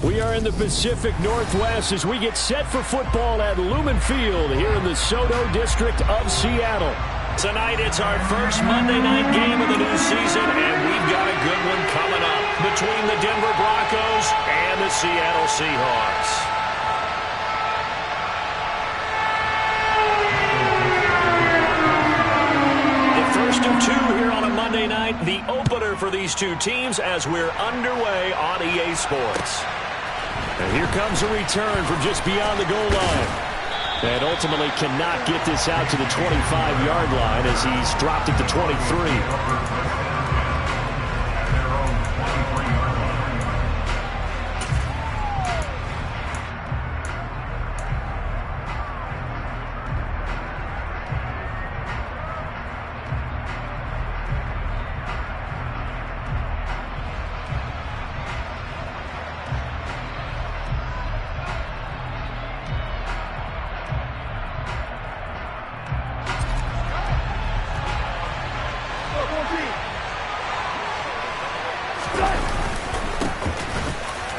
We are in the Pacific Northwest as we get set for football at Lumen Field here in the SoDo District of Seattle. Tonight it's our first Monday night game of the new season, and we've got a good one coming up between the Denver Broncos and the Seattle Seahawks. The first of two here on a Monday night, the opener for these two teams as we're underway on EA Sports. And here comes a return from just beyond the goal line. And ultimately cannot get this out to the 25-yard line as he's dropped at the 23.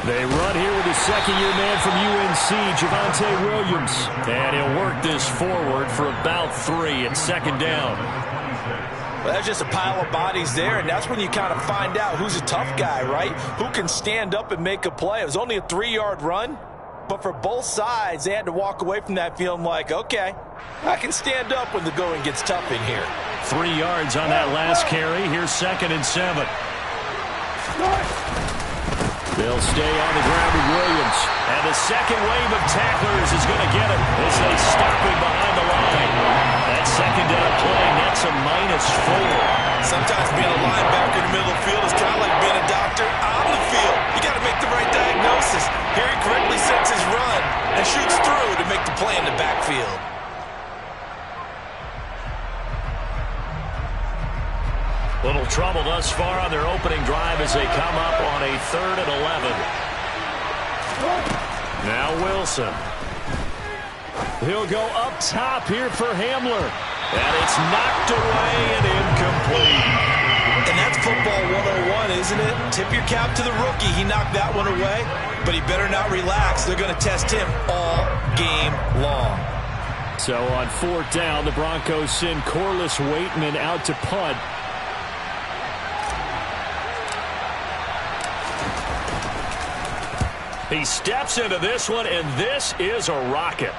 They run here with the second-year man from UNC, Javonte Williams. And he'll work this forward for about 3 at second down. Well, that's just a pile of bodies there, and that's when you kind of find out who's a tough guy, right? Who can stand up and make a play. It was only a 3-yard run, but for both sides, they had to walk away from that feeling like, okay, I can stand up when the going gets tough in here. 3 yards on that last carry. Here's 2nd and 7. They'll stay on the ground with Williams. And the second wave of tacklers is going to get him as they stop him behind the line. That second down play nets a -4. Sometimes being a linebacker in the middle of the field is kind of like being a doctor on the field. You got to make the right diagnosis. Here he correctly sets his run and shoots through to make the play in the backfield. Little trouble thus far on their opening drive as they come up on a 3rd and 11. Now Wilson. He'll go up top here for Hamler. And it's knocked away and incomplete. And that's football 101, isn't it? Tip your cap to the rookie. He knocked that one away, but he better not relax. They're going to test him all game long. So on 4th down, the Broncos send Corliss Waitman out to punt. He steps into this one, and this is a rocket.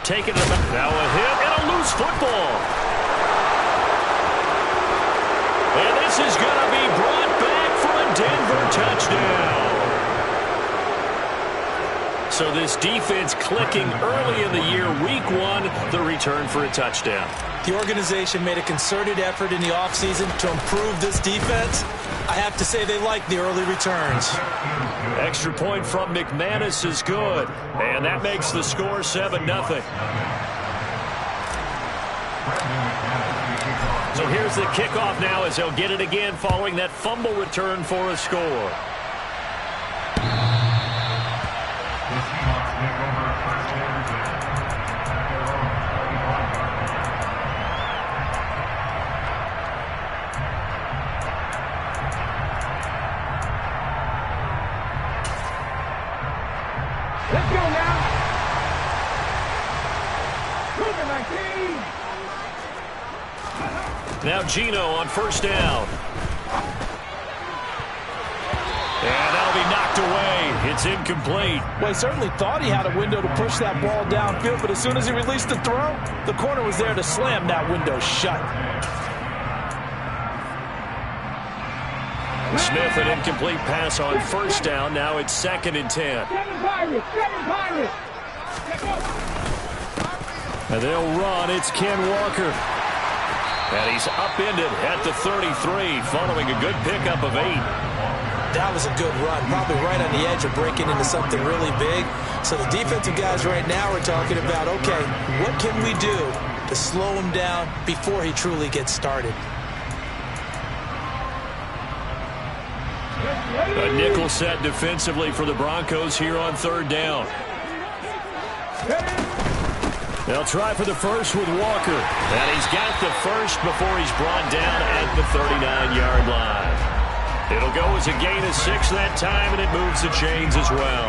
Taking it up. Now a hit and a loose football. And this is going to be brought back for a Denver touchdown. So this defense clicking early in the year. Week 1, the return for a touchdown. The organization made a concerted effort in the offseason to improve this defense. I have to say they like the early returns. Extra point from McManus is good. And that makes the score 7-0. So here's the kickoff now as they'll get it again following that fumble return for a score. Let's go now. Moving my team. Now Geno on 1st down. And that'll be knocked away. It's incomplete. Well, he certainly thought he had a window to push that ball downfield, but as soon as he released the throw, the corner was there to slam that window shut. Smith, an incomplete pass on 1st down. Now it's 2nd and 10. And they'll run. It's Ken Walker. And he's upended at the 33, following a good pickup of 8. That was a good run, probably right on the edge of breaking into something really big. So the defensive guys right now are talking about, okay, what can we do to slow him down before he truly gets started? A nickel set defensively for the Broncos here on 3rd down. They'll try for the first with Walker. And he's got the first before he's brought down at the 39-yard line. It'll go as a gain of 6 that time, and it moves the chains as well.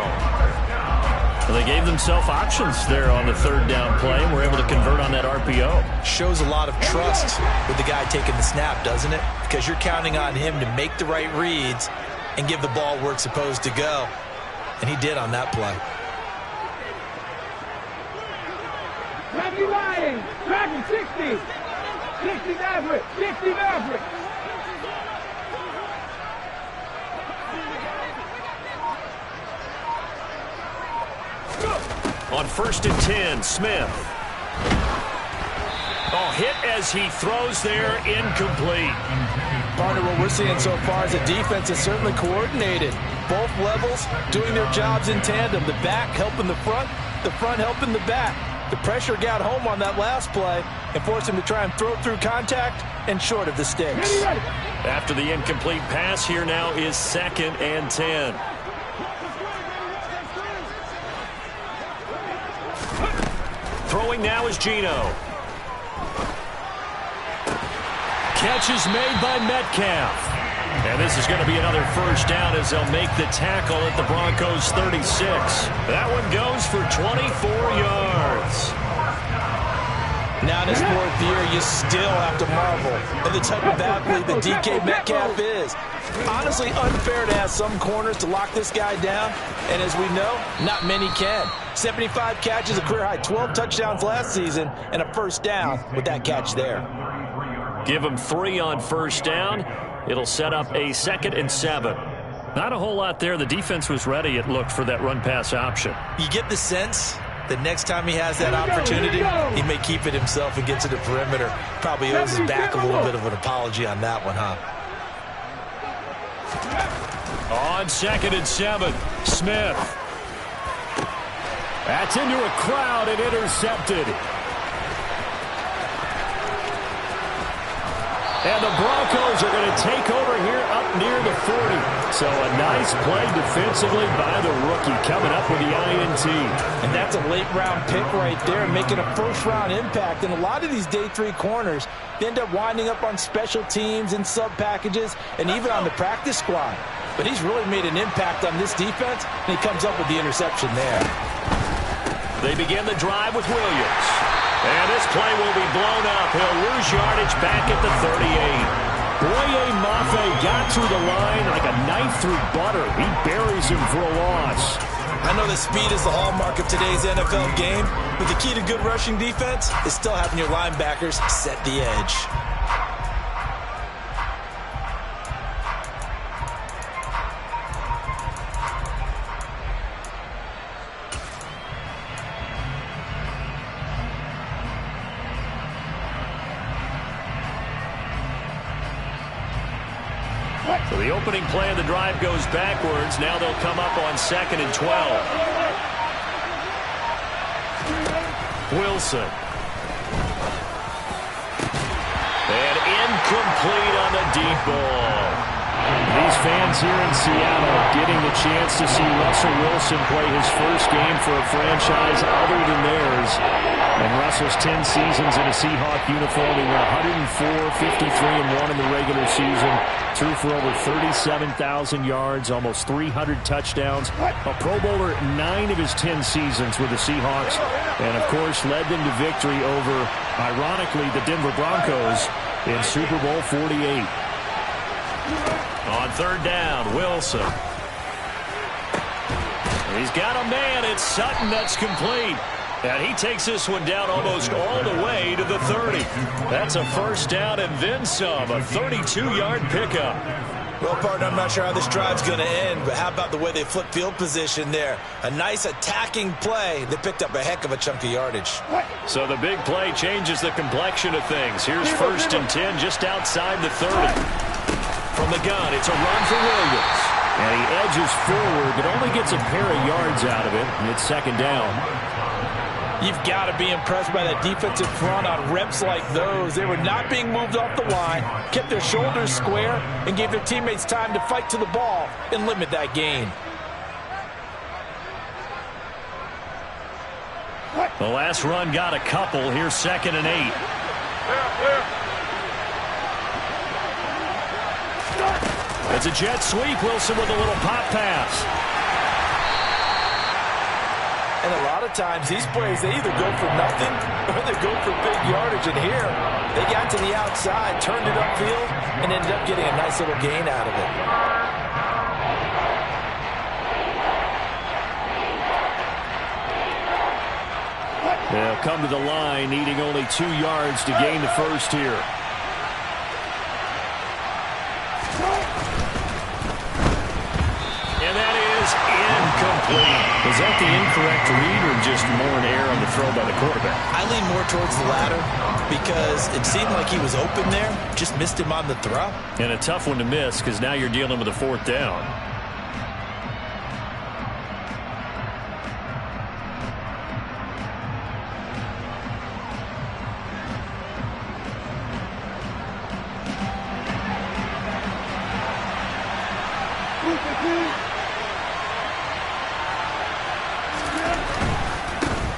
Well, they gave themselves options there on the third down play, and were able to convert on that RPO. Shows a lot of trust with the guy taking the snap, doesn't it? Because you're counting on him to make the right reads and give the ball where it's supposed to go. And he did on that play. Rocky Lions, Rocky 60. 60 Maverick, 60 Maverick. On 1st and 10, Smith. Oh, hit as he throws there, incomplete. Partner, what we're seeing so far is the defense is certainly coordinated. Both levels doing their jobs in tandem. The back helping the front helping the back. The pressure got home on that last play and forced him to try and throw through contact and short of the sticks. After the incomplete pass, here now is 2nd and 10. Throwing now is Geno. Catch is made by Metcalf. And this is going to be another first down as they'll make the tackle at the Broncos 36. That one goes for 24 yards. Now in his 4th year, you still have to marvel at the type of athlete that DK Metcalf is. Honestly, unfair to ask some corners to lock this guy down. And as we know, not many can. 75 catches, a career high 12 touchdowns last season, and a first down with that catch there. Give him 3 on first down. It'll set up a 2nd and 7. Not a whole lot there. The defense was ready, it looked, for that run-pass option. You get the sense that next time he has that opportunity, he may keep it himself and get to the perimeter. Probably owes his back a little bit of an apology on that one, huh? On 2nd and 7, Smith. That's into a crowd and intercepted. And the Broncos are going to take over here up near the 40. So a nice play defensively by the rookie coming up with the INT. And that's a late-round pick right there, making a first-round impact. And a lot of these day 3 corners, they end up winding up on special teams and sub-packages and even on the practice squad. But he's really made an impact on this defense, and he comes up with the interception there. They begin the drive with Williams. And this play will be blown up. He'll lose yardage back at the 38. Boye Mafe got through the line like a knife through butter. He buries him for a loss. I know that speed is the hallmark of today's NFL game, but the key to good rushing defense is still having your linebackers set the edge. So the opening play of the drive goes backwards. Now they'll come up on 2nd and 12. Wilson. And incomplete on the deep ball. These fans here in Seattle getting the chance to see Russell Wilson play his first game for a franchise other than theirs. And Russell's 10 seasons in a Seahawk uniform. He went 104, 53-1 in the regular season. Threw for over 37,000 yards, almost 300 touchdowns. A Pro Bowler 9 of his 10 seasons with the Seahawks. And, of course, led them to victory over, ironically, the Denver Broncos in Super Bowl 48. On 3rd down, Wilson. He's got a man. It's Sutton that's complete. And he takes this one down almost all the way to the 30. That's a first down and then some. A 32-yard pickup. Well, partner, I'm not sure how this drive's going to end, but how about the way they flip field position there? A nice attacking play that picked up a heck of a chunk of yardage. So the big play changes the complexion of things. Here's 1st and 10 just outside the 30. From the gun, it's a run for Williams. And he edges forward, but only gets a pair of yards out of it. And it's 2nd down. You've got to be impressed by that defensive front on reps like those. They were not being moved off the line, kept their shoulders square, and gave their teammates time to fight to the ball and limit that gain. The last run got a couple. Here's 2nd and 8. It's a jet sweep. Wilson with a little pop pass. And a lot of times, these plays, they either go for nothing or they go for big yardage. And here, they got to the outside, turned it upfield, and ended up getting a nice little gain out of it. They'll come to the line, needing only 2 yards to gain the first here. And that is incomplete. Was that the incorrect read or just more an error on the throw by the quarterback? I lean more towards the latter because it seemed like he was open there, just missed him on the throw. And a tough one to miss because now you're dealing with a 4th down.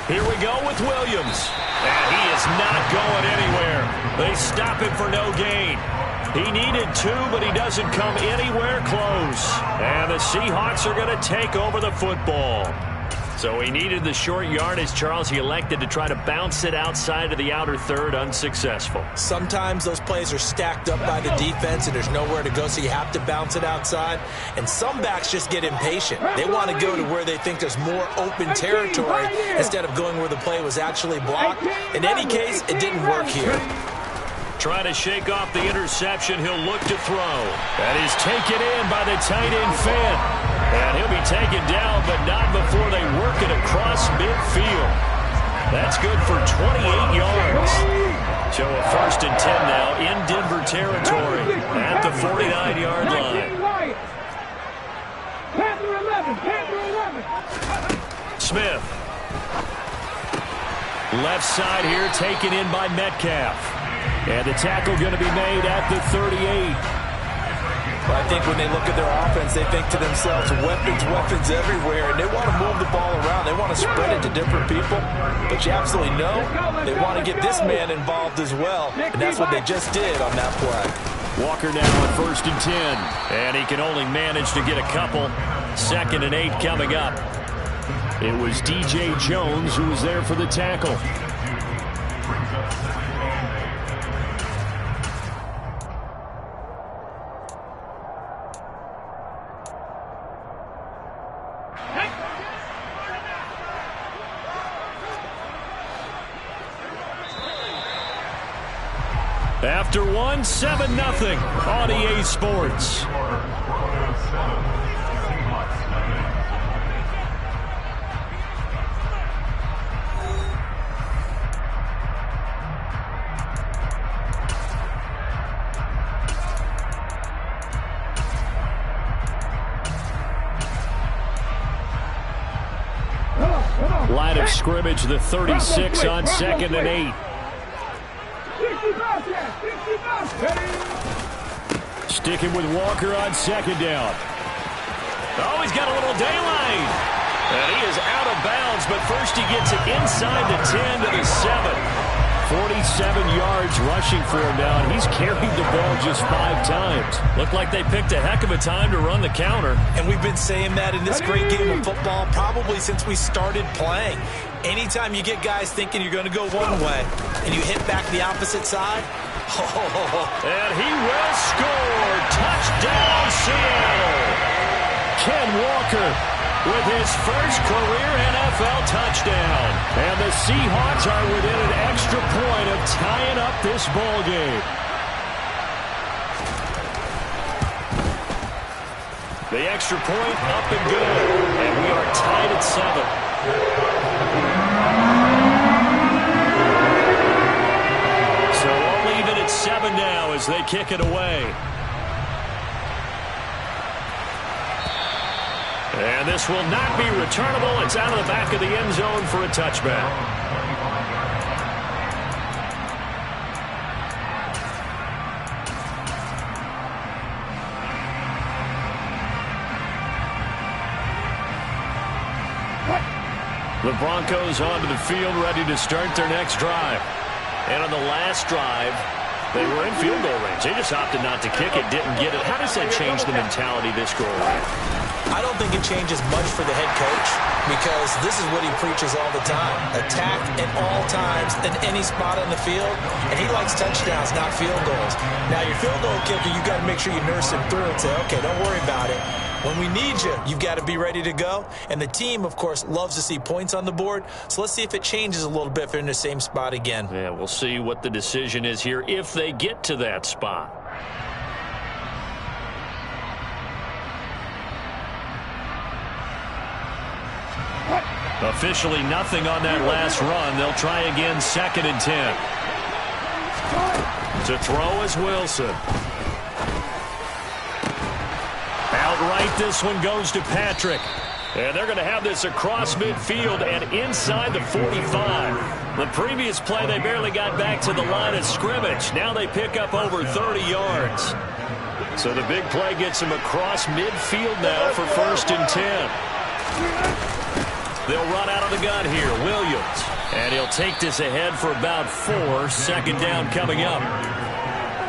Here we go with Williams. And he is not going anywhere. They stop him for no gain. He needed 2, but he doesn't come anywhere close. And the Seahawks are going to take over the football. So he needed the short yardage, Charles. He elected to try to bounce it outside of the outer third, unsuccessful. Sometimes those plays are stacked up by the defense and there's nowhere to go, so you have to bounce it outside. And some backs just get impatient. They want to go to where they think there's more open territory instead of going where the play was actually blocked. In any case, it didn't work here. Trying to shake off the interception. He'll look to throw. That is taken in by the tight end, Finn. And he'll be taken down, but not before they work it across midfield. That's good for 28 yards. So a 1st and 10 now in Denver territory at the 49-yard line. Smith. Left side here taken in by Metcalf. And the tackle going to be made at the 38. But I think when they look at their offense, they think to themselves, weapons everywhere, and they want to move the ball around. They want to spread it to different people. But you absolutely know they want to get this man involved as well, and that's what they just did on that play. Walker now on 1st and 10, and he can only manage to get a couple. 2nd and 8 coming up. It was DJ Jones who was there for the tackle. After 1, 7-0 on EA Sports. Line of scrimmage, the 36 on 2nd and 8. Sticking with Walker on 2nd down. Oh, he's got a little daylight. And he is out of bounds, but first he gets it inside the 10 to the 7. 47 yards rushing for him now, and he's carried the ball just 5 times. Looked like they picked a heck of a time to run the counter. And we've been saying that in this great game of football probably since we started playing. Anytime you get guys thinking you're going to go one way and you hit back the opposite side, and he will score. Touchdown, Seattle. Ken Walker with his first career NFL touchdown. And the Seahawks are within an extra point of tying up this ball game. The extra point up and good. And we are tied at 7. So we'll leave it at 7 now as they kick it away. And this will not be returnable. It's out of the back of the end zone for a touchback. The Broncos onto the field, ready to start their next drive. And on the last drive, They were in field goal range. They just opted not to kick it, didn't get it. How does that change the mentality this go around? I don't think it changes much for the head coach because this is what he preaches all the time. Attack at all times in any spot on the field, and he likes touchdowns, not field goals. Now, your field goal kicker, you got to make sure you nurse him through and say, okay, don't worry about it. When we need you, you've got to be ready to go. And the team, of course, loves to see points on the board. So let's see if it changes a little bit if they're in the same spot again. Yeah, we'll see what the decision is here if they get to that spot. Officially nothing on that last run. They'll try again, 2nd and 10. To throw is Wilson. Outright, this one goes to Patrick. And they're going to have this across midfield and inside the 45. The previous play, they barely got back to the line of scrimmage. Now they pick up over 30 yards. So the big play gets them across midfield now for 1st and 10. They'll run out of the gun here, Williams. And he'll take this ahead for about 4. 2nd down coming up.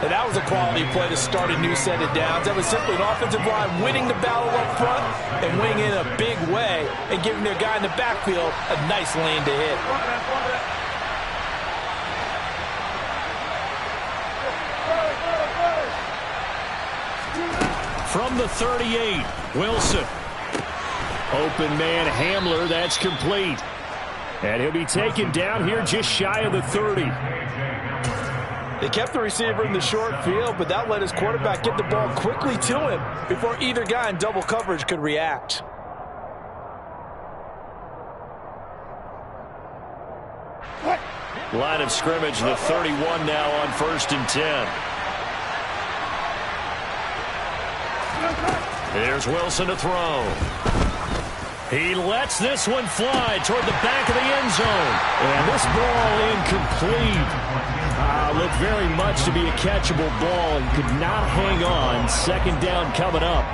And that was a quality play to start a new set of downs. That was simply an offensive line winning the battle up front and winning in a big way and giving their guy in the backfield a nice lane to hit. From the 38, Wilson. Open man Hamler, that's complete. And he'll be taken down here just shy of the 30. They kept the receiver in the short field, but that let his quarterback get the ball quickly to him before either guy in double coverage could react. Line of scrimmage, the 31 now on 1st and 10. Here's Wilson to throw. He lets this one fly toward the back of the end zone. And this ball incomplete. Looked very much to be a catchable ball and could not hang on. 2nd down coming up.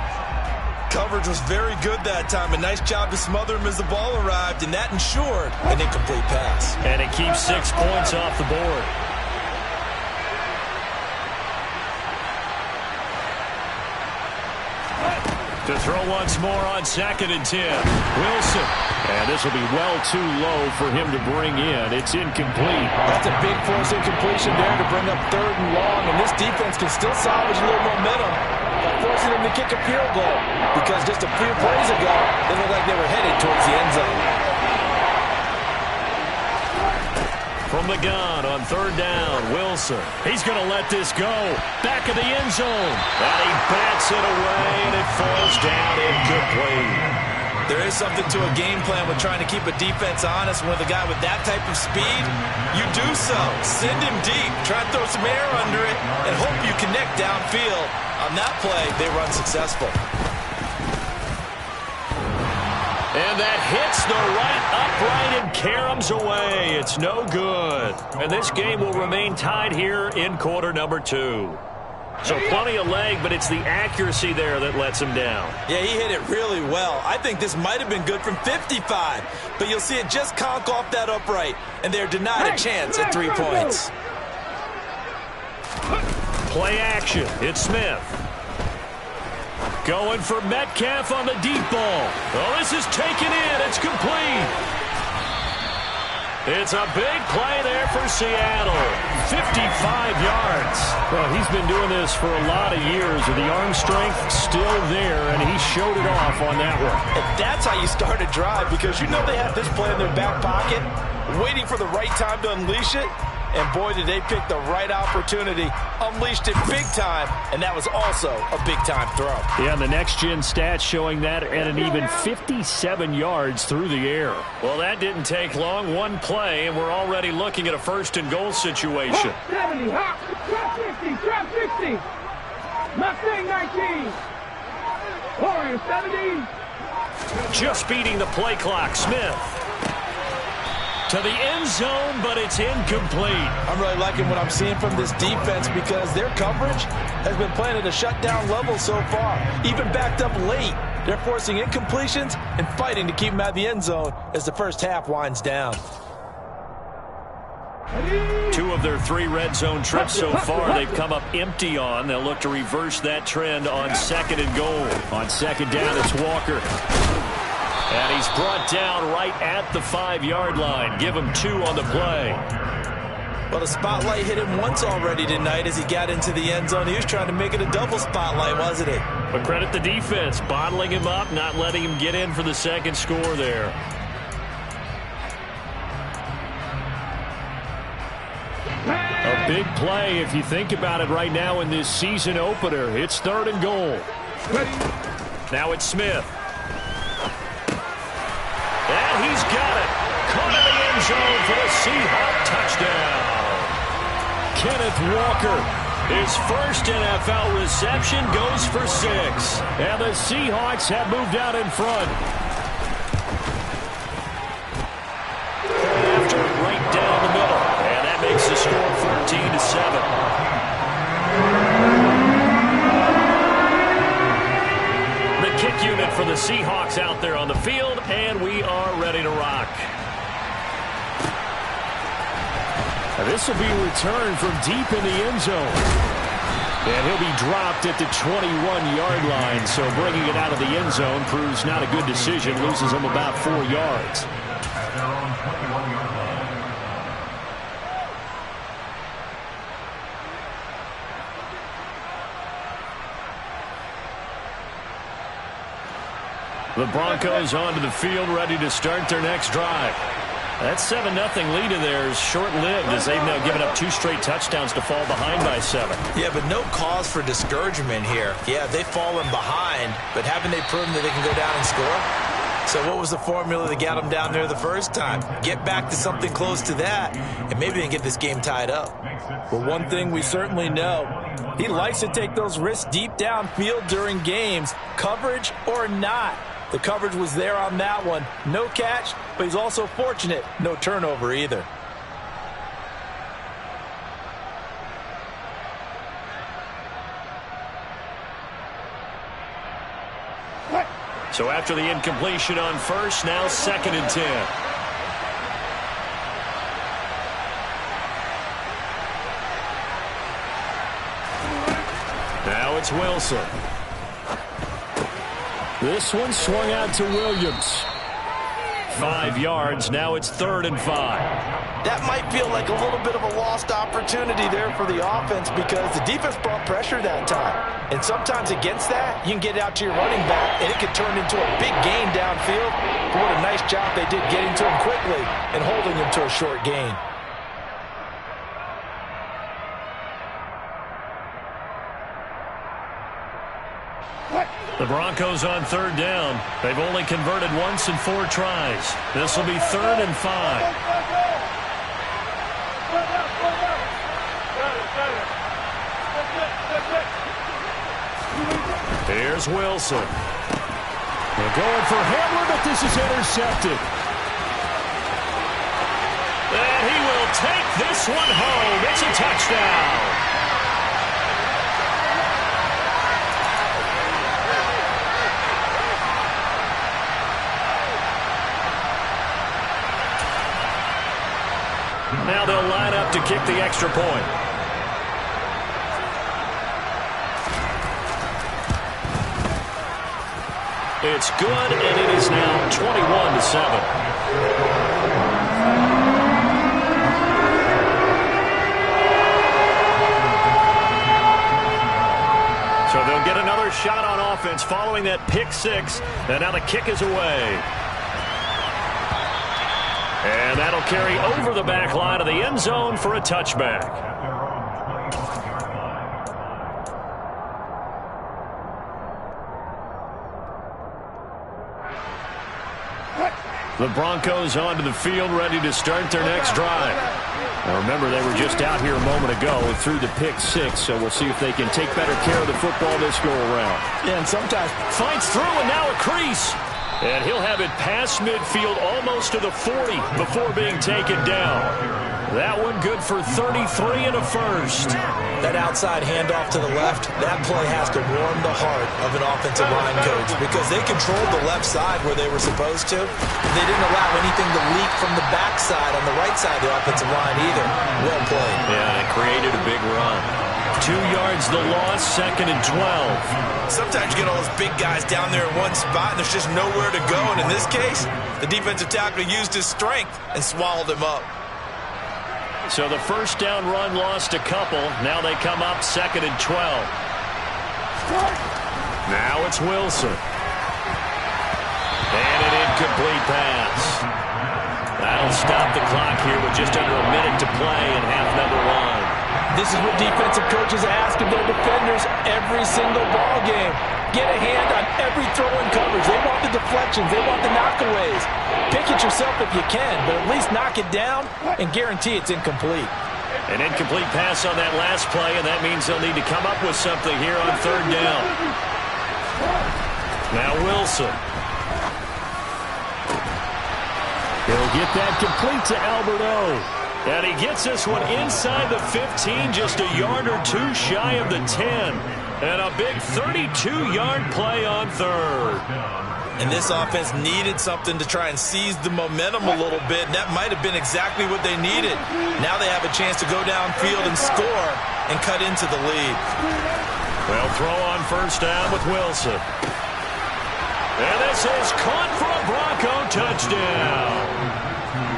Coverage was very good that time. A nice job to smother him as the ball arrived, and that ensured an incomplete pass. And it keeps 6 points off the board. To throw once more on 2nd and 10. Wilson. And this will be well too low for him to bring in. It's incomplete. That's a big force incompletion there to bring up 3rd and long. And this defense can still salvage a little momentum by forcing them to kick a field goal. Because just a few plays ago, they looked like they were headed towards the end zone. From the gun on 3rd down, Wilson. He's going to let this go. Back of the end zone. And he bats it away, and it falls down incomplete. There is something to a game plan with trying to keep a defense honest. With a guy with that type of speed, you do so. Send him deep. Try to throw some air under it and hope you connect downfield. On that play, they run successful. And that hits the right upright and caroms away. It's no good. And this game will remain tied here in quarter number 2. So plenty of leg, but it's the accuracy there that lets him down. Yeah, he hit it really well. I think this might have been good from 55. But you'll see it just conk off that upright. And they're denied a chance at 3 points. Play action. It's Smith. Going for Metcalf on the deep ball. Oh, this is taken in. It's complete. It's a big play there for Seattle. 55 yards. Well, he's been doing this for a lot of years. The arm strength still there, and he showed it off on that one. And that's how you start a drive, because you know they have this play in their back pocket, waiting for the right time to unleash it. And boy, did they pick the right opportunity. Unleashed it big time, and that was also a big-time throw. Yeah, and the next-gen stats showing that at an even 57 yards through the air. Well, that didn't take long. One play, and we're already looking at a 1st and goal situation. 70, hop, drop 50, drop 60. Mustang 19. Warrior 70. Just beating the play clock, Smith. To the end zone, but it's incomplete. I'm really liking what I'm seeing from this defense because their coverage has been playing at a shutdown level so far. Even backed up late, they're forcing incompletions and fighting to keep them out of the end zone as the first half winds down. 2 of of their 3 red zone trips so far, they've come up empty on. They'll look to reverse that trend on 2nd and goal. On 2nd down, it's Walker. And he's brought down right at the 5-yard line. Give him 2 on the play. Well, the spotlight hit him once already tonight as he got into the end zone. He was trying to make it a double spotlight, wasn't he? But credit the defense, bottling him up, not letting him get in for the 2nd score there. A big play if you think about it right now in this season opener. It's 3rd and goal. Now it's Smith. And he's got it. Caught in the end zone for the Seahawk touchdown. Kenneth Walker, his first NFL reception, goes for 6. And the Seahawks have moved out in front. After right down the middle. And that makes the score 14-7. The kick unit for the Seahawks out there on the field, and we are ready to rock. This will be a return from deep in the end zone. And he'll be dropped at the 21-yard line, so bringing it out of the end zone proves not a good decision, loses him about 4 yards. The Broncos onto the field, ready to start their next drive. That 7-0 lead of theirs short-lived as they've now given up 2 straight touchdowns to fall behind by 7. Yeah, but no cause for discouragement here. Yeah, they've fallen behind, but haven't they proven that they can go down and score? So what was the formula that got them down there the first time? Get back to something close to that, and maybe they can get this game tied up. Well, one thing we certainly know, he likes to take those risks deep downfield during games, coverage or not. The coverage was there on that one. No catch, but he's also fortunate. No turnover either. So after the incompletion on first, now 2nd and 10. Now it's Wilson. This one swung out to Williams. 5 yards. Now it's 3rd and 5. That might feel like a little bit of a lost opportunity there for the offense because the defense brought pressure that time. And sometimes against that, you can get out to your running back, and it could turn into a big gain downfield. But what a nice job they did getting to him quickly and holding him to a short gain. The Broncos on 3rd down. They've only converted once in 4 tries. This will be 3rd and 5. Here's Wilson. They're going for Hamler, but this is intercepted. And he will take this one home. It's a touchdown. Now they'll line up to kick the extra point. It's good, and it is now 21-7. So they'll get another shot on offense following that pick 6, and now the kick is away. And that'll carry over the back line of the end zone for a touchback. The Broncos onto the field, ready to start their next drive. Now remember, they were just out here a moment ago through the pick 6, so we'll see if they can take better care of the football this go-around. Yeah, and sometimes finds through, and now a crease. And he'll have it past midfield almost to the 40 before being taken down. That one good for 33 and a first. That outside handoff to the left, that play has to warm the heart of an offensive line coach because they controlled the left side where they were supposed to. They didn't allow anything to leak from the backside on the right side of the offensive line either. Well played. Yeah, it created a big run. 2 yards the loss, 2nd and 12. Sometimes you get all those big guys down there in one spot and there's just nowhere to go. And in this case, the defensive tackle used his strength and swallowed him up. So the first down run lost a couple. Now they come up 2nd and 12. Now it's Wilson. And an incomplete pass. That'll stop the clock here with just under a minute to play in half number 1. This is what defensive coaches ask of their defenders every single ball game. Get a hand on every throw in coverage. They want the deflections. They want the knockaways. Pick it yourself if you can, but at least knock it down and guarantee it's incomplete. An incomplete pass on that last play, and that means they'll need to come up with something here on 3rd down. Now Wilson. He'll get that complete to Albert O. And he gets this one inside the 15, just a yard or 2 shy of the 10. And a big 32-yard play on 3rd. And this offense needed something to try and seize the momentum a little bit, and that might have been exactly what they needed. Now they have a chance to go downfield and score and cut into the lead. Well, throw on 1st down with Wilson. And this is caught for a Bronco touchdown.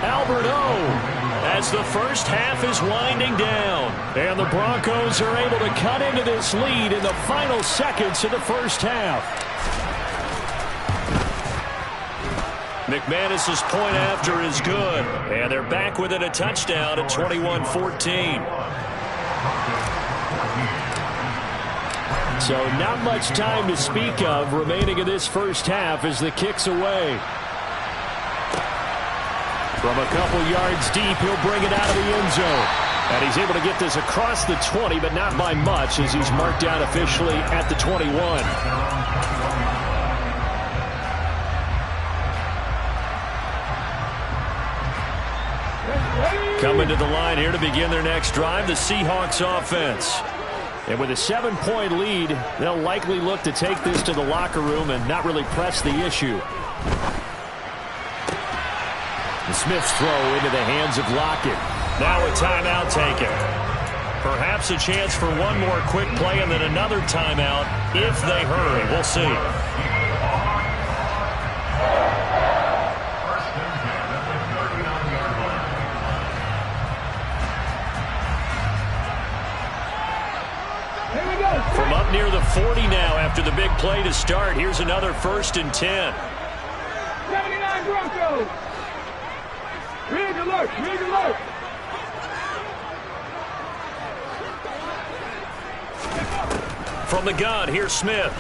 Albert O. As the first half is winding down. And the Broncos are able to cut into this lead in the final seconds of the first half. McManus's point after is good. And they're back within a touchdown at 21-14. So not much time to speak of remaining in this first half as the kick's away. From a couple yards deep, he'll bring it out of the end zone. And he's able to get this across the 20, but not by much as he's marked down officially at the 21. Coming to the line here to begin their next drive, the Seahawks offense. And with a 7-point lead, they'll likely look to take this to the locker room and not really press the issue. Smith's throw into the hands of Lockett. Now a timeout taken. Perhaps a chance for one more quick play and then another timeout if they hurry. We'll see. From up near the 40 now after the big play to start, here's another 1st and 10. 79 Broncos. Rig alert! Rig alert! From the gun, here's Smith.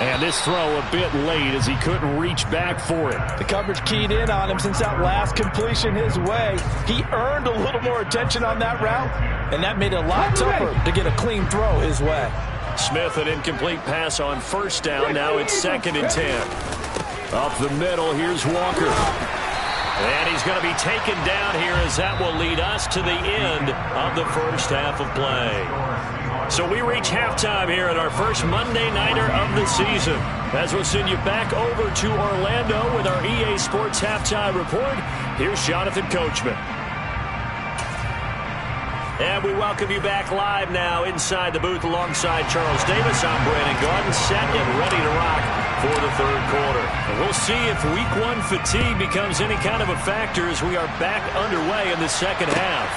And this throw a bit late as he couldn't reach back for it. The coverage keyed in on him since that last completion his way. He earned a little more attention on that route, and that made it a lot tougher to get a clean throw his way. Smith, an incomplete pass on 1st down. Now it's 2nd and 10. Up the middle, here's Walker. And he's going to be taken down here as that will lead us to the end of the first half of play. So we reach halftime here at our first Monday Nighter of the season. As we'll send you back over to Orlando with our EA Sports Halftime Report, here's Jonathan Coachman. And we welcome you back live now inside the booth alongside Charles Davis. I'm Brandon Gaudin, set and ready to rock for the 3rd quarter. And we'll see if Week 1 fatigue becomes any kind of a factor as we are back underway in the 2nd half.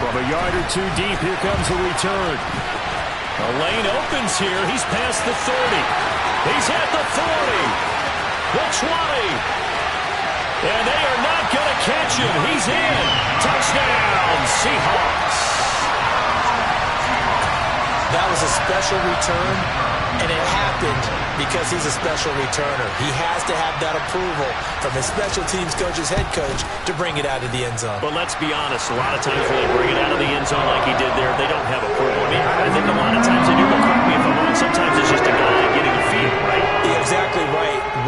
From a yard or 2 deep, here comes the return. The lane opens here. He's past the 30. He's at the 40. The 20. And they are not going to catch him. He's in. Touchdown, Seahawks. That was a special return, and it happened because he's a special returner. He has to have that approval from his special teams coach's head coach to bring it out of the end zone. But let's be honest, a lot of times when they bring it out of the end zone like he did there, they don't have approval. I mean, I think a lot of times they do, but correct me if I'm wrong, sometimes it's just a guy getting a feel, right? Yeah, exactly.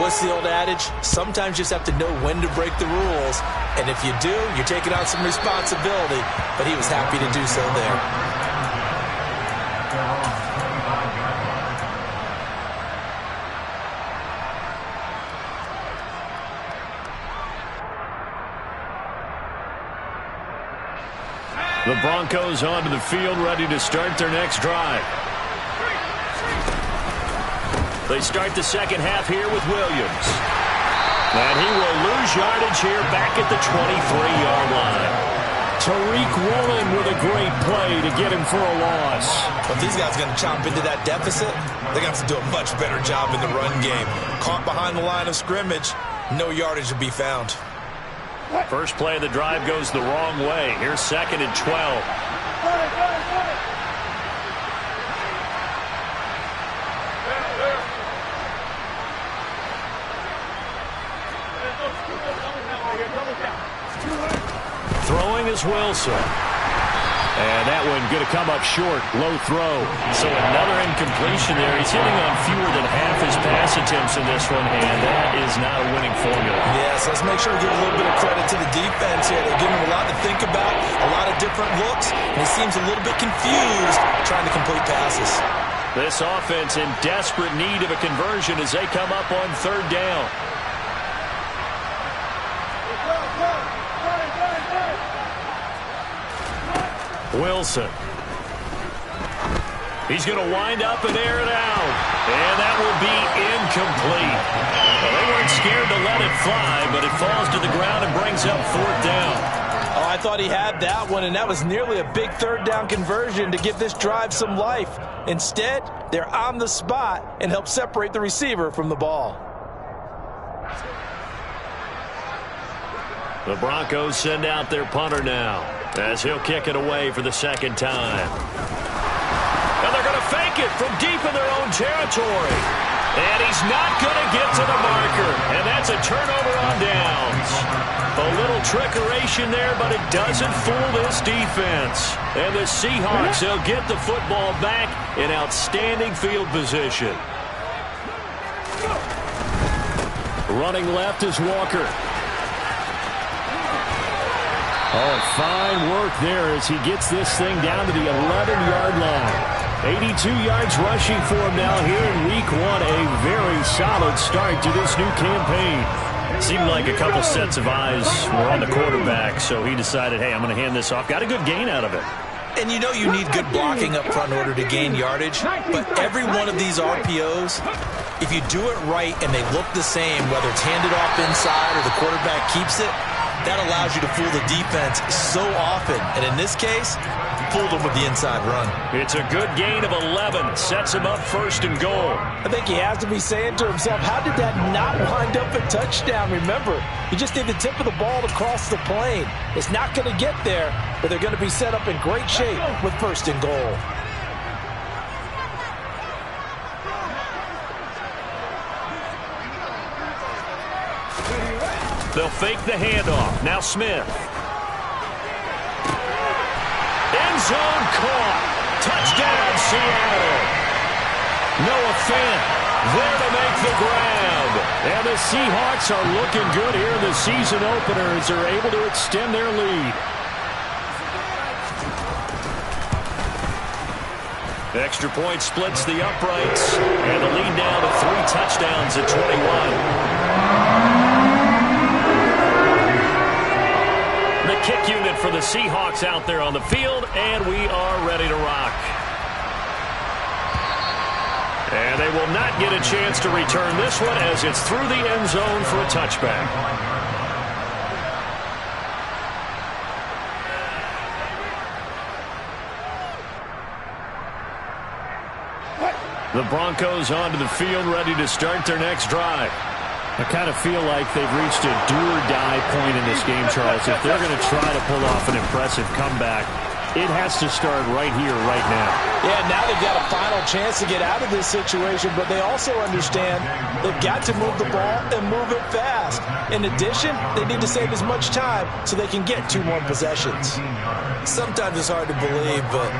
what's the old adage? Sometimes you just have to know when to break the rules. And if you do, you're taking on some responsibility. But he was happy to do so there. The Broncos onto the field, ready to start their next drive. They start the second half here with Williams. And he will lose yardage here back at the 23-yard line. Tariq Woolen with a great play to get him for a loss. But these guys are going to chomp into that deficit. They're going to have to do a much better job in the run game. Caught behind the line of scrimmage, no yardage to be found. First play of the drive goes the wrong way. Here's 2nd and 12. Throwing is Wilson. And that one going to come up short. Low throw. So another incompletion there. He's hitting on fewer than half his pass attempts in this one, and that is not a winning formula. Yes, let's make sure we give a little bit of credit to the defense here. They're giving him a lot to think about, a lot of different looks, and he seems a little bit confused trying to complete passes. This offense in desperate need of a conversion as they come up on 3rd down. Wilson. He's going to wind up and air it out. And that will be incomplete. Well, they weren't scared to let it fly, but it falls to the ground and brings up 4th down. Oh, I thought he had that one, and that was nearly a big 3rd down conversion to give this drive some life. Instead, they're on the spot and help separate the receiver from the ball. The Broncos send out their punter now, as he'll kick it away for the 2nd time. And they're going to fake it from deep in their own territory. And he's not going to get to the marker. And that's a turnover on downs. A little trickeration there, but it doesn't fool this defense. And the Seahawks, they'll get the football back in outstanding field position. Running left is Walker. Oh, fine work there as he gets this thing down to the 11-yard line. 82 yards rushing for him now here in week 1. A very solid start to this new campaign. Seemed like a couple sets of eyes were on the quarterback, so he decided, hey, I'm going to hand this off. Got a good gain out of it. And you know you need good blocking up front in order to gain yardage, but every one of these RPOs, if you do it right and they look the same, whether it's handed off inside or the quarterback keeps it, that allows you to fool the defense so often. And in this case, fooled them with the inside run. It's a good gain of 11. Sets him up 1st and goal. I think he has to be saying to himself, how did that not wind up a touchdown? Remember, you just need the tip of the ball to cross the plane. It's not going to get there, but they're going to be set up in great shape with 1st and goal. They'll fake the handoff. Now Smith. End zone caught. Touchdown, Seattle. Noah Fant there to make the grab. And the Seahawks are looking good here in the season opener as they're able to extend their lead. Extra point splits the uprights. And the lead down to 3 touchdowns at 21. The kick unit for the Seahawks out there on the field, and we are ready to rock. And they will not get a chance to return this one as it's through the end zone for a touchback. The Broncos onto the field, ready to start their next drive. I kind of feel like they've reached a do-or-die point in this game, Charles. If they're going to try to pull off an impressive comeback, it has to start right here, right now. Yeah, now they've got a final chance to get out of this situation, but they also understand they've got to move the ball and move it fast. In addition, they need to save as much time so they can get 2 more possessions. Sometimes it's hard to believe, but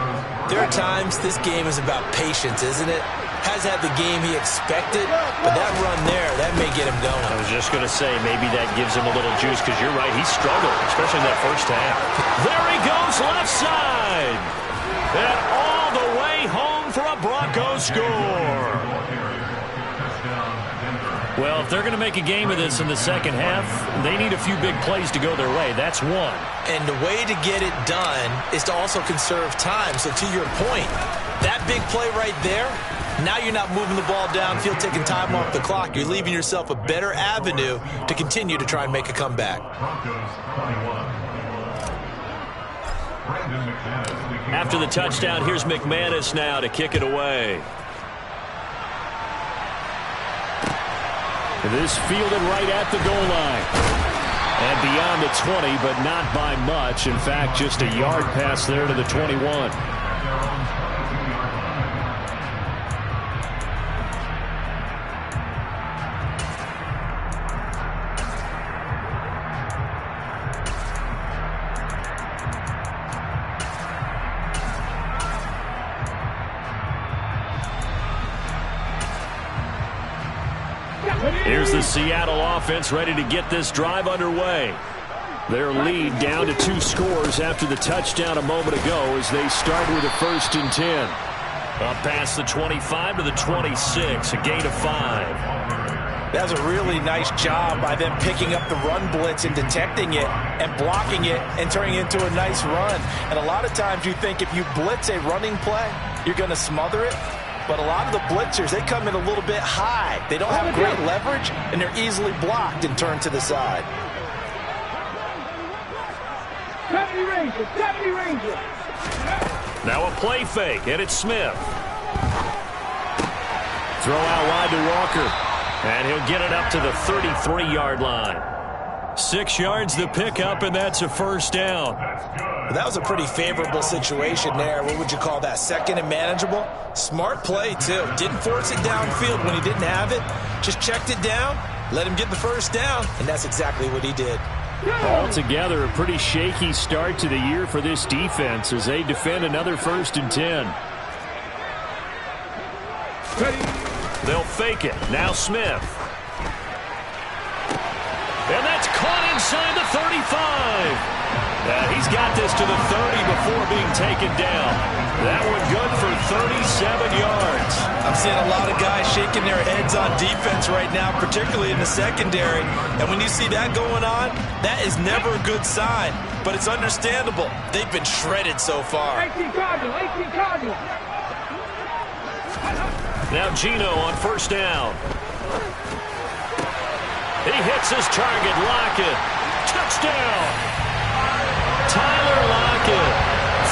there are times this game is about patience, isn't it? Has had the game he expected, but that run there, that may get him going. I was just going to say, maybe that gives him a little juice, because you're right, he struggled, especially in that first half. There he goes, left side. And all the way home for a Broncos score. Well, if they're going to make a game of this in the second half, they need a few big plays to go their way. That's one. And the way to get it done is to also conserve time. So to your point, that big play right there, now you're not moving the ball downfield, taking time off the clock. You're leaving yourself a better avenue to continue to try and make a comeback. After the touchdown, here's McManus now to kick it away. This fielded right at the goal line. And beyond the 20, but not by much. In fact, just a yard pass there to the 21. Here's the Seattle offense ready to get this drive underway. Their lead down to 2 scores after the touchdown a moment ago as they start with a 1st and 10. Up past the 25 to the 26, a gain of 5. That was a really nice job by them picking up the run blitz and detecting it and blocking it and turning it into a nice run. And a lot of times you think if you blitz a running play, you're going to smother it. But a lot of the blitzers, they come in a little bit high. They don't have great leverage, and they're easily blocked and turned to the side. 70 Rangers, 70 Rangers. Now a play fake, and it's Smith. Throw out wide to Walker, and he'll get it up to the 33-yard line. 6 yards the pickup, and that's a 1st down. Well, that was a pretty favorable situation there. What would you call that? 2nd and manageable? Smart play, too. Didn't force it downfield when he didn't have it. Just checked it down, let him get the 1st down, and that's exactly what he did. Altogether, a pretty shaky start to the year for this defense as they defend another 1st and 10. They'll fake it. Now Smith. And that's caught inside the 35. He's got this to the 30 before being taken down. That one good for 37 yards. I'm seeing a lot of guys shaking their heads on defense right now, particularly in the secondary. And when you see that going on, that is never a good sign. But it's understandable. They've been shredded so far. 18 Cardinals, 18 Cardinals. Now Geno on 1st down. He hits his target, Lockett. Touchdown! Tyler Lockett,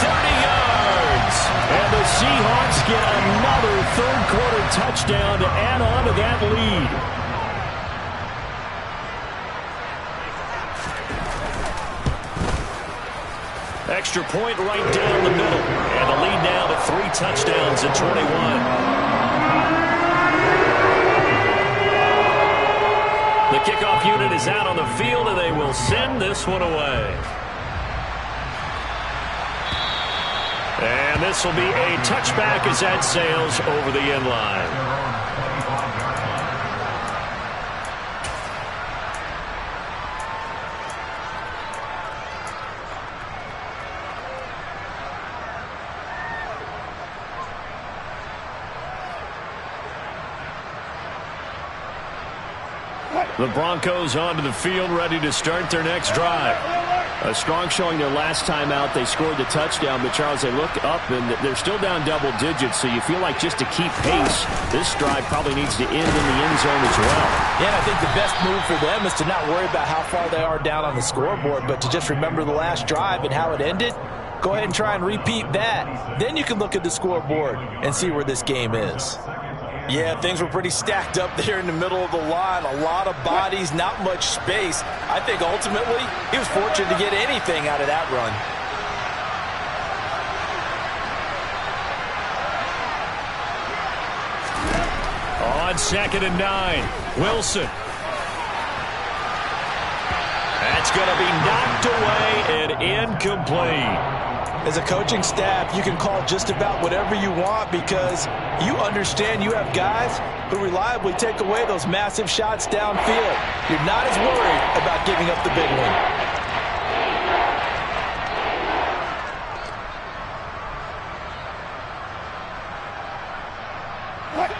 30 yards. And the Seahawks get another 3rd-quarter touchdown to add on to that lead. Extra point right down the middle. And the lead now to 3 touchdowns at 21. The kickoff unit is out on the field, and they will send this one away. And this will be a touchback as that sails over the end line. The Broncos onto the field, ready to start their next drive. A strong showing their last time out. They scored the touchdown, but Charles, they look up and they're still down double digits, so you feel like just to keep pace, this drive probably needs to end in the end zone as well. Yeah, I think the best move for them is to not worry about how far they are down on the scoreboard, but to just remember the last drive and how it ended. Go ahead and try and repeat that. Then you can look at the scoreboard and see where this game is. Yeah, things were pretty stacked up there in the middle of the line. A lot of bodies, not much space. I think ultimately he was fortunate to get anything out of that run. On 2nd and 9, Wilson. That's going to be knocked away and incomplete. As a coaching staff, you can call just about whatever you want because you understand you have guys who reliably take away those massive shots downfield. You're not as worried about giving up the big one.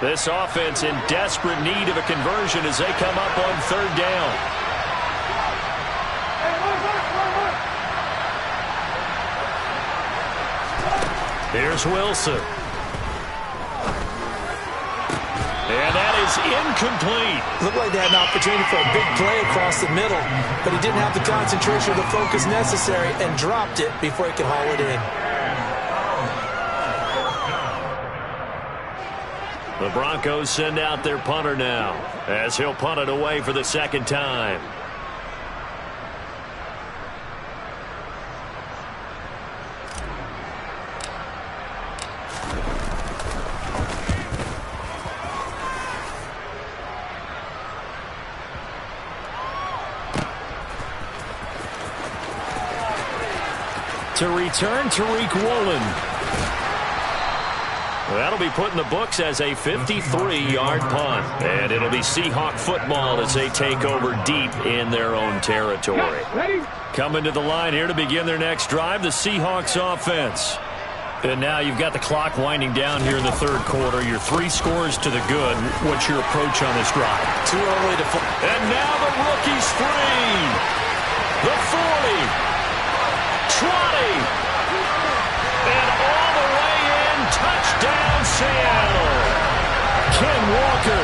This offense in desperate need of a conversion as they come up on third down. Here's Wilson. And that is incomplete. Looked like they had an opportunity for a big play across the middle, but he didn't have the concentration or the focus necessary and dropped it before he could haul it in. The Broncos send out their punter now as he'll punt it away for the second time. To return, Tariq Woolen. That'll be put in the books as a 53-yard punt. And it'll be Seahawk football as they take over deep in their own territory. Coming to the line here to begin their next drive, the Seahawks offense. And now you've got the clock winding down here in the third quarter. Your 3 scores to the good. What's your approach on this drive? Too early to... And now the rookie's free. The 40. Trotty. And all the way in. Touchdown, Seattle. Ken Walker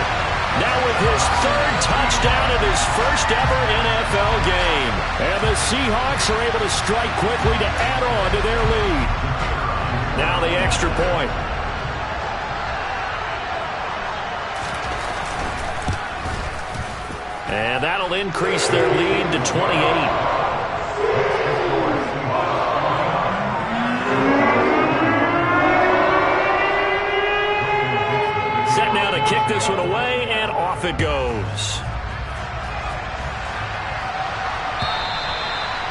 now with his 3rd touchdown in his first ever NFL game. And the Seahawks are able to strike quickly to add on to their lead. Now the extra point. And that'll increase their lead to 28. Set now to kick this one away, and off it goes.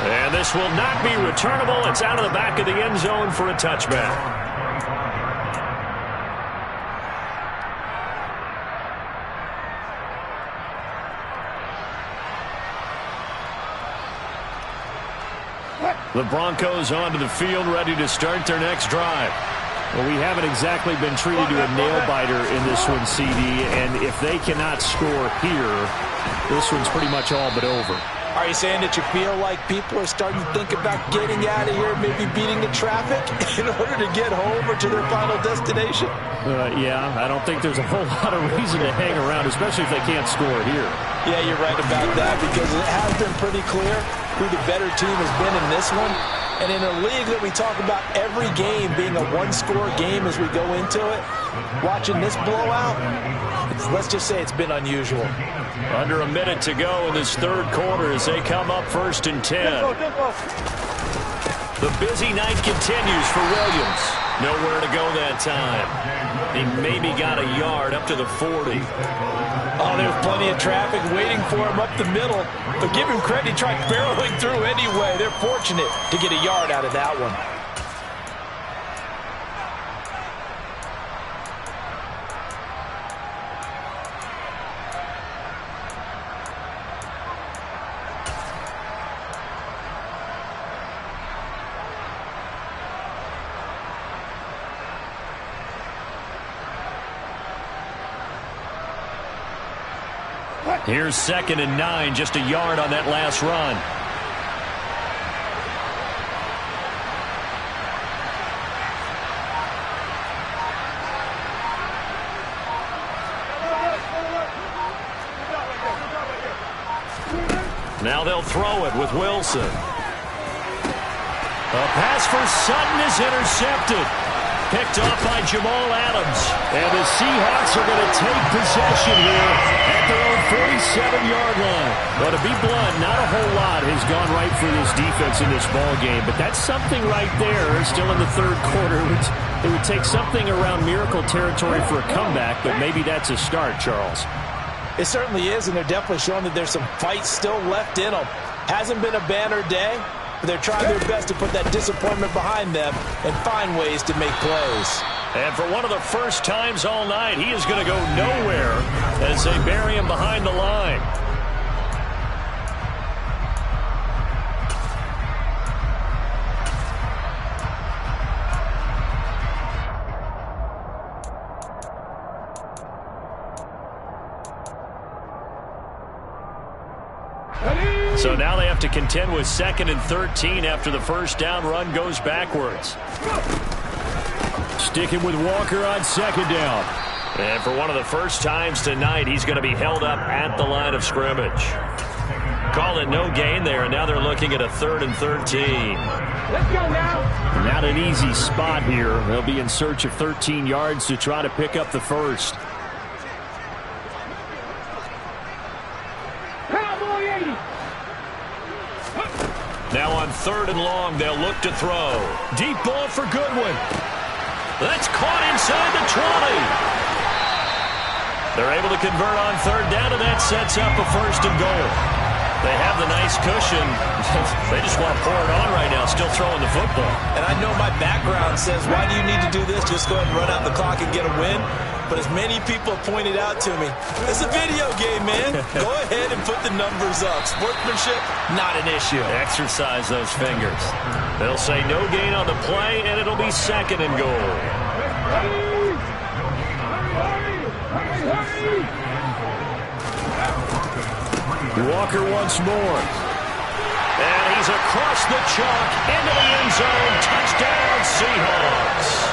And this will not be returnable. It's out of the back of the end zone for a touchback. The Broncos onto the field, ready to start their next drive. Well, we haven't exactly been treated to a nail-biter in this one, CD, and if they cannot score here, this one's pretty much all but over. Are you saying that you feel like people are starting to think about getting out of here, maybe beating the traffic in order to get home or to their final destination? Yeah, I don't think there's a whole lot of reason to hang around, especially if they can't score here. Yeah, you're right about that because it has been pretty clear who the better team has been in this one. And in a league that we talk about every game being a one-score game as we go into it, watching this blowout, let's just say it's been unusual. Under a minute to go in this third quarter as they come up 1st and 10. The busy night continues for Williams. Nowhere to go that time. He maybe got a yard up to the 40. Oh, there's plenty of traffic waiting for him up the middle. But give him credit, he tried barreling through anyway. They're fortunate to get a yard out of that one. Here's 2nd and 9, just a yard on that last run. Now they'll throw it with Wilson. A pass for Sutton is intercepted. Picked off by Jamal Adams. And the Seahawks are going to take possession here at their own 47-yard line. Well, to be blunt, not a whole lot has gone right for this defense in this ball game, but that's something right there. Still in the third quarter. It would take something around miracle territory for a comeback, but maybe that's a start, Charles. It certainly is, and they're definitely showing that there's some fight still left in them. Hasn't been a banner day, but they're trying their best to put that disappointment behind them and find ways to make plays. And for one of the first times all night, he is going to go nowhere as they bury him behind the line. So now they have to contend with 2nd and 13 after the first down run goes backwards. Sticking with Walker on 2nd down. And for one of the first times tonight, he's going to be held up at the line of scrimmage. Call it no gain there, and now they're looking at a 3rd and 13. Let's go now. Not an easy spot here. They'll be in search of 13 yards to try to pick up the first. Now on 3rd and long, they'll look to throw. Deep ball for Goodwin. That's caught inside the 20. They're able to convert on 3rd down, and that sets up a 1st and goal. They have the nice cushion. They just want to pour it on right now, still throwing the football. And I know my background says, why do you need to do this? Just go ahead and run out the clock and get a win. But as many people pointed out to me, it's a video game, man. Go ahead and put the numbers up. Sportsmanship, not an issue. Exercise those fingers. They'll say no gain on the play, and it'll be 2nd and goal. Walker once more. And he's across the chalk into the end zone. Touchdown, Seahawks.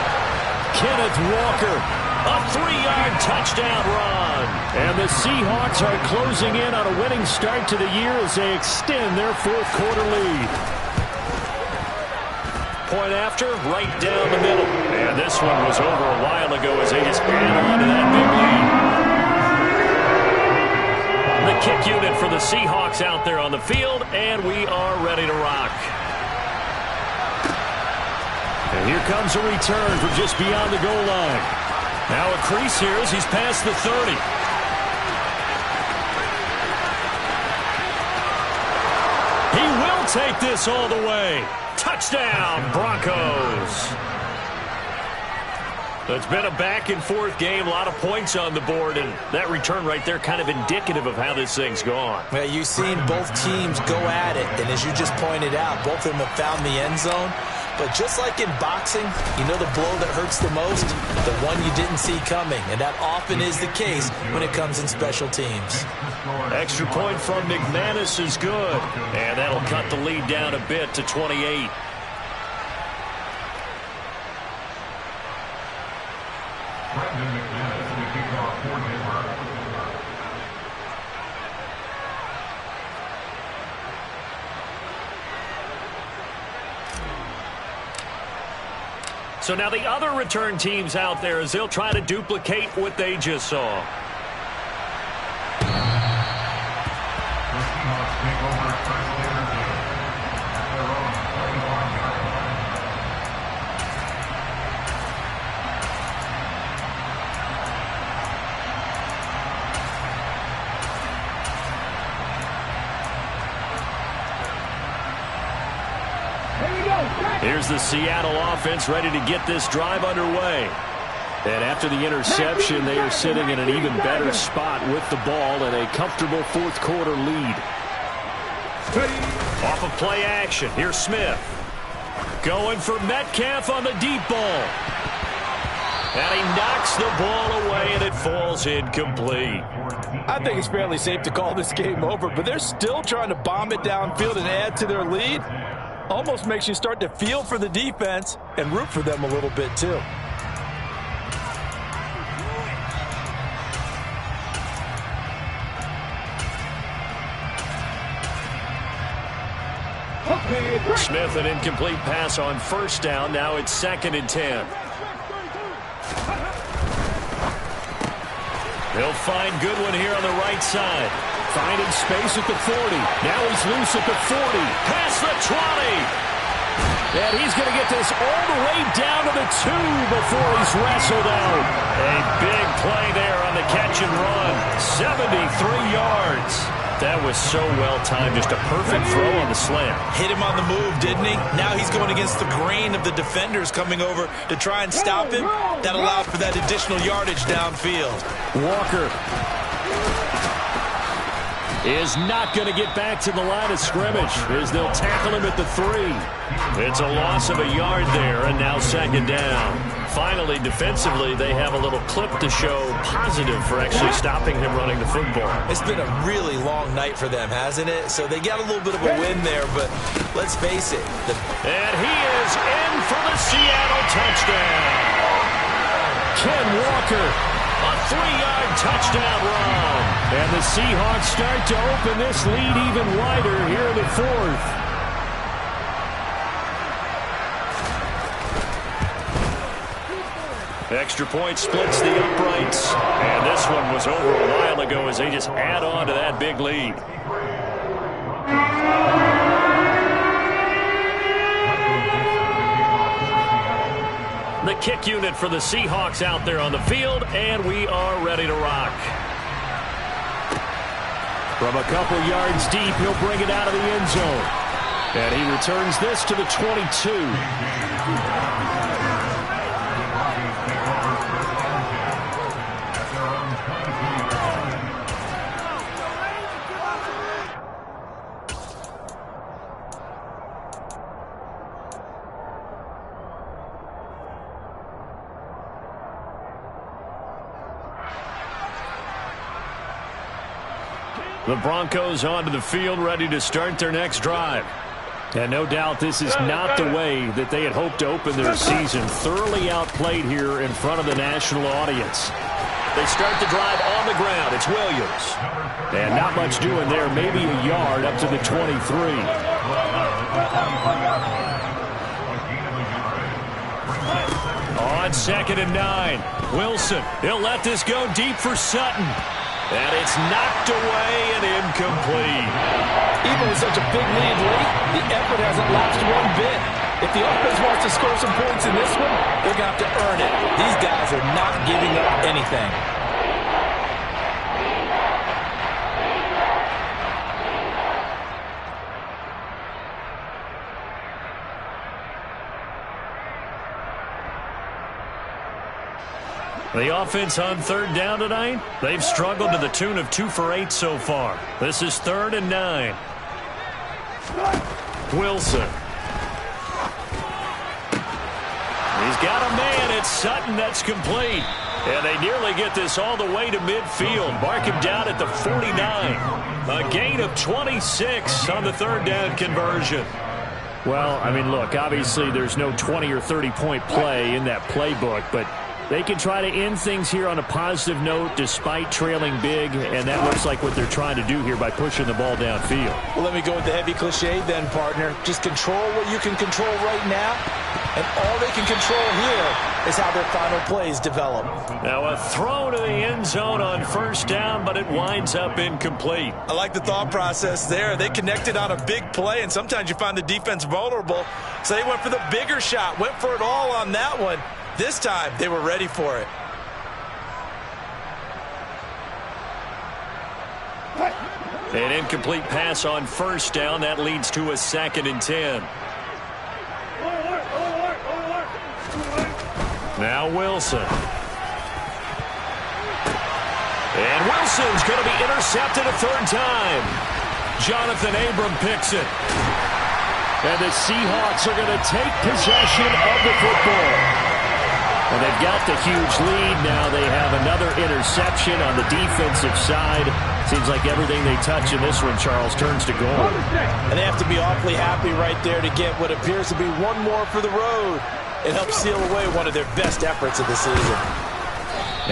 Kenneth Walker. A 3-yard touchdown run. And the Seahawks are closing in on a winning start to the year as they extend their 4th quarter lead. Point after, right down the middle. And this one was over a while ago as they just add on to that big lead. The kick unit for the Seahawks out there on the field, and we are ready to rock. And here comes a return from just beyond the goal line. Now a crease here as he's past the 30. He will take this all the way. Touchdown, Broncos. It's been a back-and-forth game, a lot of points on the board, and that return right there kind of indicative of how this thing's gone. Well, you've seen both teams go at it, and as you just pointed out, both of them have found the end zone. But just like in boxing, you know the blow that hurts the most? The one you didn't see coming, and that often is the case when it comes in special teams. Extra point from McManus is good, and that'll cut the lead down a bit to 28. So now the other return teams out there as they'll try to duplicate what they just saw. Here's the Seattle offense ready to get this drive underway. And after the interception, they are sitting in an even better spot with the ball and a comfortable 4th quarter lead. Off of play action, here's Smith. Going for Metcalf on the deep ball. And he knocks the ball away, and it falls incomplete. I think it's fairly safe to call this game over, but they're still trying to bomb it downfield and add to their lead. Almost makes you start to feel for the defense and root for them a little bit, too. Smith, an incomplete pass on 1st down. Now it's 2nd and 10. They'll find Goodwin here on the right side. Finding space at the 40. Now he's loose at the 40. Past the 20. And he's going to get this all the way down to the 2 before he's wrestled out. A big play there on the catch and run. 73 yards. That was so well timed. Just a perfect throw on the slant. Hit him on the move, didn't he? Now he's going against the grain of the defenders coming over to try and stop him. That allowed for that additional yardage downfield. Walker is not going to get back to the line of scrimmage as they'll tackle him at the 3. It's a loss of a yard there, and now second down. Finally, defensively, they have a little clip to show positive for actually stopping him running the football. It's been a really long night for them, hasn't it? So they got a little bit of a win there, but let's face it. And he is in for the Seattle touchdown. Ken Walker, a 3-yard touchdown run. And the Seahawks start to open this lead even wider here in the 4th. Extra point splits the uprights. And this one was over a while ago as they just add on to that big lead. The kick unit for the Seahawks out there on the field, and we are ready to rock. From a couple yards deep, he'll bring it out of the end zone. And he returns this to the 22. The Broncos onto the field, ready to start their next drive. And no doubt this is not the way that they had hoped to open their season. Thoroughly outplayed here in front of the national audience. They start the drive on the ground. It's Williams. And not much doing there. Maybe a yard up to the 23. On 2nd and 9. Wilson. He'll let this go deep for Sutton. And it's knocked away and incomplete. Even with such a big lead late, the effort hasn't lapsed one bit. If the offense wants to score some points in this one, they're going to have to earn it. These guys are not giving up anything. The offense on 3rd down tonight, they've struggled to the tune of 2 for 8 so far. This is 3rd and 9. Wilson. He's got a man. It's Sutton. That's complete. And they nearly get this all the way to midfield. Mark him down at the 49. A gain of 26 on the 3rd down conversion. Well, I mean, look, obviously there's no 20 or 30-point play in that playbook, but they can try to end things here on a positive note despite trailing big, and that looks like what they're trying to do here by pushing the ball downfield. Well, let me go with the heavy cliche then, partner. Just control what you can control right now, and all they can control here is how their final plays develop. Now a throw to the end zone on 1st down, but it winds up incomplete. I like the thought process there. They connected on a big play, and sometimes you find the defense vulnerable, so they went for the bigger shot, went for it all on that one. This time, they were ready for it. An incomplete pass on 1st down. That leads to a 2nd and 10. Now Wilson. And Wilson's going to be intercepted a 3rd time. Jonathan Abram picks it. And the Seahawks are going to take possession of the football. And they've got the huge lead. Now they have another interception on the defensive side. Seems like everything they touch in this one, Charles, turns to gold. And they have to be awfully happy right there to get what appears to be one more for the road. It helps seal away one of their best efforts of the season.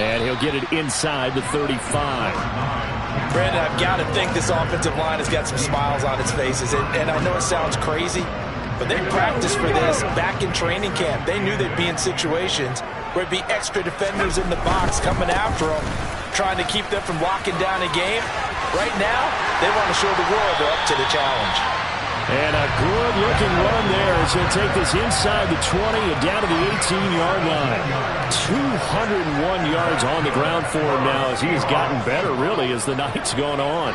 And he'll get it inside the 35. Brandon, I've got to think this offensive line has got some smiles on its faces. And I know it sounds crazy, but they practiced for this back in training camp. They knew they'd be in situations where it'd be extra defenders in the box coming after them, trying to keep them from locking down a game. Right now, they want to show the world they're up to the challenge. And a good-looking run there as he'll take this inside the 20 and down to the 18-yard line. 201 yards on the ground for him now as he's gotten better, really, as the night's gone on.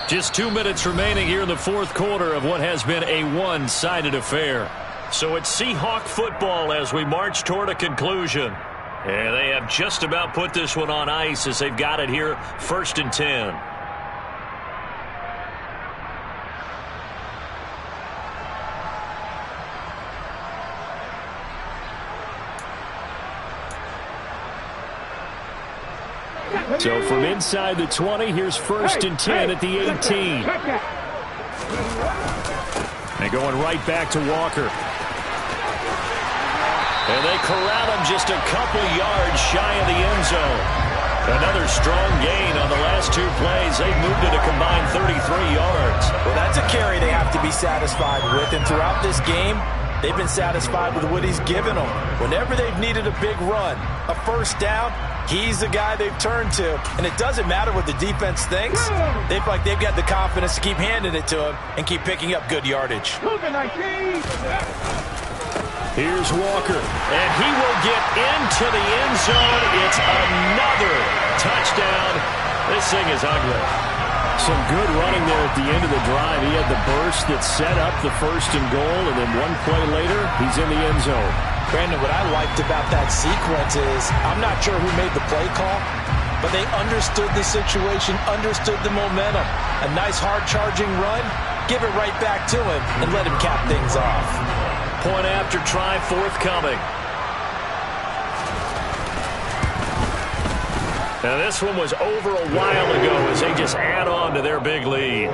Just 2 minutes remaining here in the fourth quarter of what has been a one-sided affair. So it's Seahawk football as we march toward a conclusion. And they have just about put this one on ice as they've got it here, 1st and 10. So from inside the 20, here's 1st and 10 at the 18. And going right back to Walker. And they corral him just a couple yards shy of the end zone. Another strong gain on the last 2 plays. They've moved it a combined 33 yards. Well, that's a carry they have to be satisfied with. And throughout this game, they've been satisfied with what he's given them. Whenever they've needed a big run, a first down, he's the guy they've turned to. And it doesn't matter what the defense thinks. They feel like they've got the confidence to keep handing it to him and keep picking up good yardage. Here's Walker, and he will get into the end zone. It's another touchdown. This thing is ugly. Some good running there at the end of the drive. He had the burst that set up the 1st and goal, and then 1 play later, he's in the end zone. Brandon, what I liked about that sequence is I'm not sure who made the play call, but they understood the situation, understood the momentum. A nice hard-charging run, give it right back to him, and let him cap things off. Point after try forthcoming. Now this one was over a while ago as they just add on to their big lead.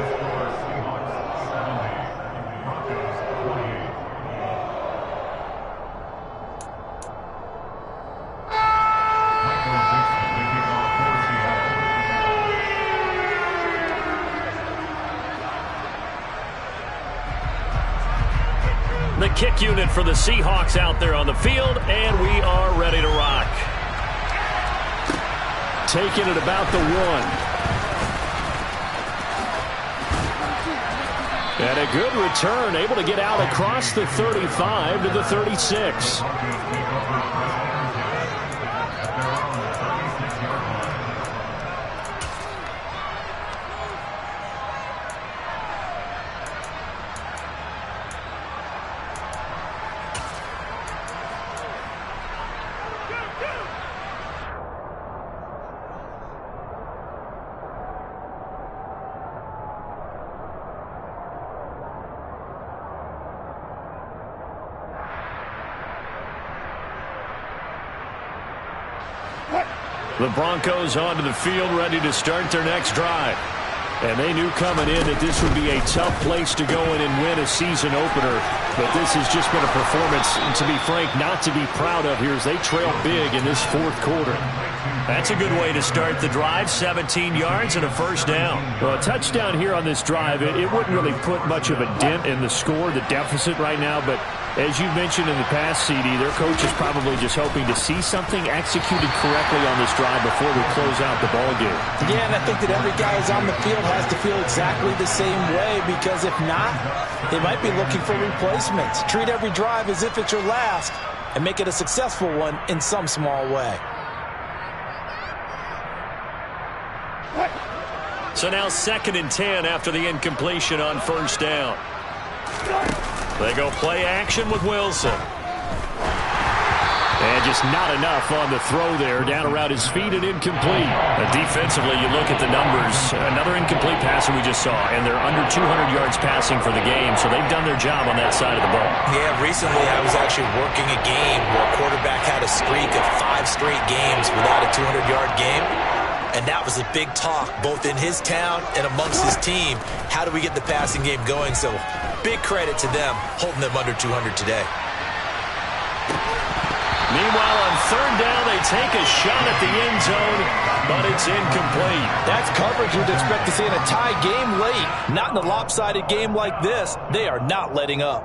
The kick unit for the Seahawks out there on the field, and we are ready to rock. Taking it about the 1. And a good return, able to get out across the 35 to the 36. The Broncos onto the field, ready to start their next drive. And they knew coming in that this would be a tough place to go in and win a season opener. But this has just been a performance, to be frank, not to be proud of here as they trail big in this fourth quarter. That's a good way to start the drive, 17 yards and a 1st down. Well, a touchdown here on this drive, it wouldn't really put much of a dent in the score, the deficit right now, but as you mentioned in the past, CD, their coach is probably just hoping to see something executed correctly on this drive before we close out the ball game. Yeah, and I think that every guy who's on the field has to feel exactly the same way, because if not, they might be looking for replacements. Treat every drive as if it's your last and make it a successful one in some small way. So now 2nd and 10 after the incompletion on 1st down. They go play action with Wilson. And just not enough on the throw there. Down around his feet and incomplete. Defensively, you look at the numbers. Another incomplete pass that we just saw. And they're under 200 yards passing for the game. So they've done their job on that side of the ball. Yeah, recently I was actually working a game where a quarterback had a streak of 5 straight games without a 200-yard game. And that was a big talk, both in his town and amongst his team. How do we get the passing game going? So big credit to them, holding them under 200 today. Meanwhile, on 3rd down, they take a shot at the end zone, but it's incomplete. That's coverage you'd expect to see in a tie game late. Not in a lopsided game like this. They are not letting up.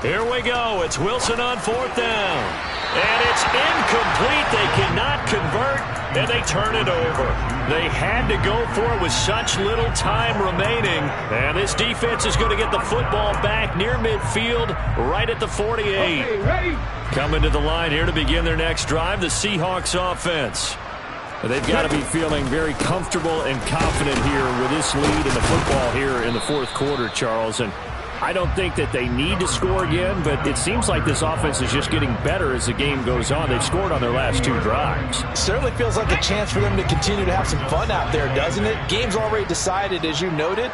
Here we go. It's Wilson on 4th down. And it's incomplete. They cannot convert, and they turn it over. They had to go for it with such little time remaining. And this defense is going to get the football back near midfield, right at the 48. Coming to the line here to begin their next drive, the Seahawks offense. They've got to be feeling very comfortable and confident here with this lead in the football here in the 4th quarter, Charles. And I don't think that they need to score again, but it seems like this offense is just getting better as the game goes on. They've scored on their last 2 drives. Certainly feels like a chance for them to continue to have some fun out there, doesn't it? Game's already decided, as you noted,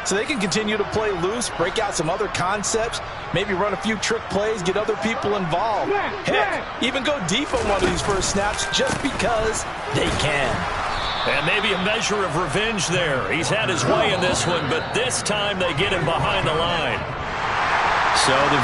so they can continue to play loose, break out some other concepts, maybe run a few trick plays, get other people involved. Heck, even go deep on one of these first snaps just because they can. And maybe a measure of revenge there. He's had his way in this one, but this time they get him behind the line. So the